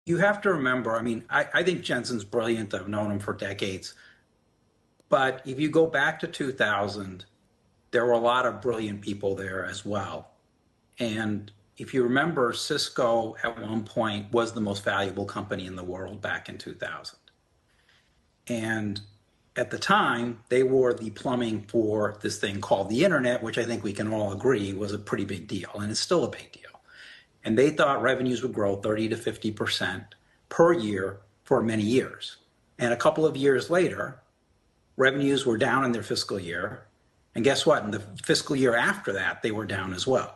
You have to remember, I mean, I think Jensen's brilliant. I've known him for decades. But if you go back to 2000, there were a lot of brilliant people there as well. And if you remember, Cisco at one point was the most valuable company in the world back in 2000. And at the time, they were the plumbing for this thing called the internet, which I think we can all agree was a pretty big deal, and it's still a big deal. And they thought revenues would grow 30 to 50% per year for many years. And a couple of years later, revenues were down in their fiscal year. And guess what? In the fiscal year after that, they were down as well.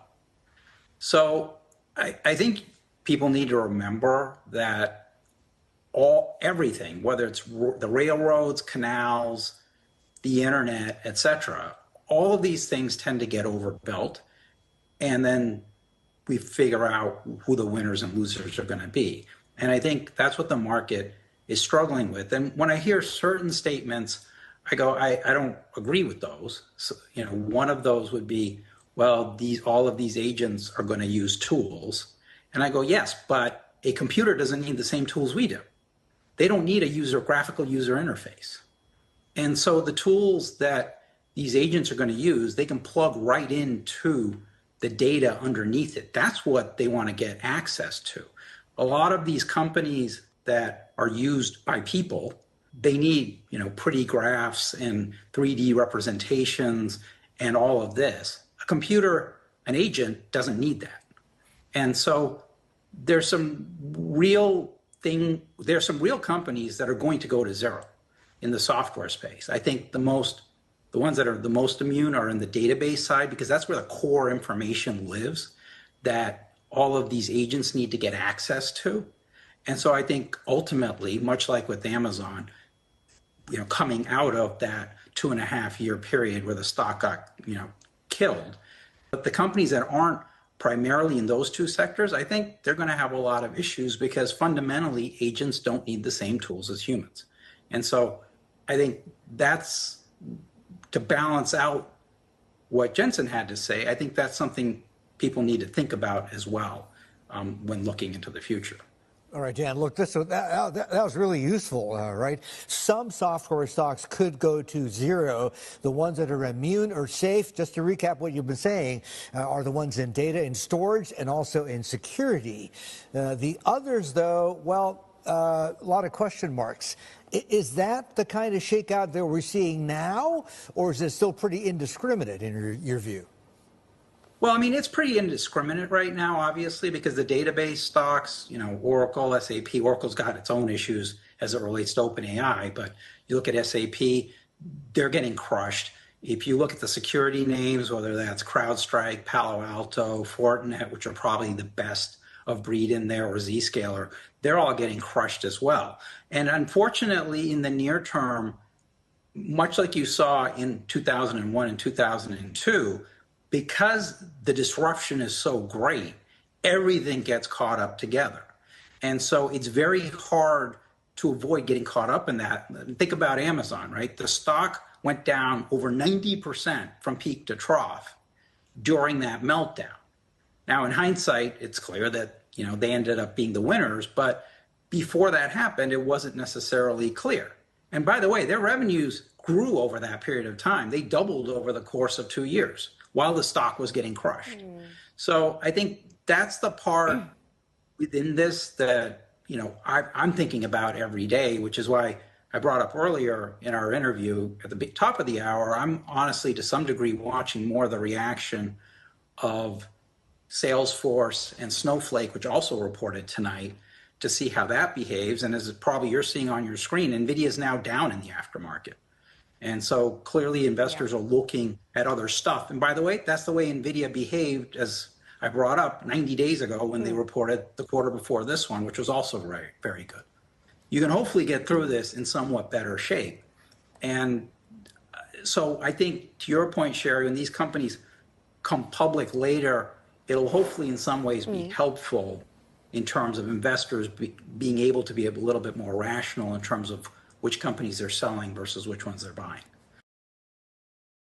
So I think people need to remember that everything, whether it's the railroads, canals, the internet, etc., all of these things tend to get overbuilt. And then we figure out who the winners and losers are going to be. And I think that's what the market is struggling with. And when I hear certain statements, I go, I don't agree with those. So, one of those would be, well, all of these agents are going to use tools. And I go, yes, but a computer doesn't need the same tools we do. They don't need a graphical user interface. And so the tools that these agents are going to use, they can plug right into the data underneath it. That's what they want to get access to. A lot of these companies that are used by people, they need, pretty graphs and 3D representations and all of this. A computer, an agent doesn't need that. And so there's some real companies that are going to go to zero in the software space. I think the ones that are the most immune are in the database side, because that's where the core information lives that all of these agents need to get access to. And so I think ultimately, much like with Amazon, coming out of that 2.5-year period where the stock got, killed, but the companies that aren't primarily in those two sectors, I think they're going to have a lot of issues because fundamentally agents don't need the same tools as humans. And so I think that's, to balance out what Jensen had to say, I think that's something people need to think about as well when looking into the future. All right, Dan, look, that was really useful, right? Some software stocks could go to zero. The ones that are immune or safe, just to recap what you've been saying, are the ones in data and storage and also in security. The others, though, well, a lot of question marks. Is that the kind of shakeout that we're seeing now, or is it still pretty indiscriminate in your view? Well, I mean, it's pretty indiscriminate right now, obviously, because the database stocks, Oracle, SAP, Oracle's got its own issues as it relates to OpenAI, but you look at SAP, they're getting crushed. If you look at the security names, whether that's CrowdStrike, Palo Alto, Fortinet, which are probably the best of breed in there, or Zscaler, they're all getting crushed as well. And unfortunately, in the near term, much like you saw in 2001 and 2002, because the disruption is so great, everything gets caught up together. And so it's very hard to avoid getting caught up in that. Think about Amazon, right? The stock went down over 90% from peak to trough during that meltdown. Now, in hindsight, it's clear that, they ended up being the winners, but before that happened, it wasn't necessarily clear. And by the way, their revenues grew over that period of time. They doubled over the course of 2 years while the stock was getting crushed. So I think that's the part within this that, I'm thinking about every day, which is why I brought up earlier in our interview at the top of the hour, I'm honestly, to some degree, watching more of the reaction of Salesforce and Snowflake, which also reported tonight, to see how that behaves. And as probably you're seeing on your screen, NVIDIA is now down in the aftermarket. And so clearly investors are looking at other stuff. And by the way, that's the way NVIDIA behaved, as I brought up, 90 days ago when they reported the quarter before this one, which was also very, very good. You can hopefully get through this in somewhat better shape. And so I think, to your point, Sherry, when these companies come public later, it'll hopefully in some ways be helpful in terms of investors being able to be a little bit more rational in terms of which companies they're selling versus which ones they're buying.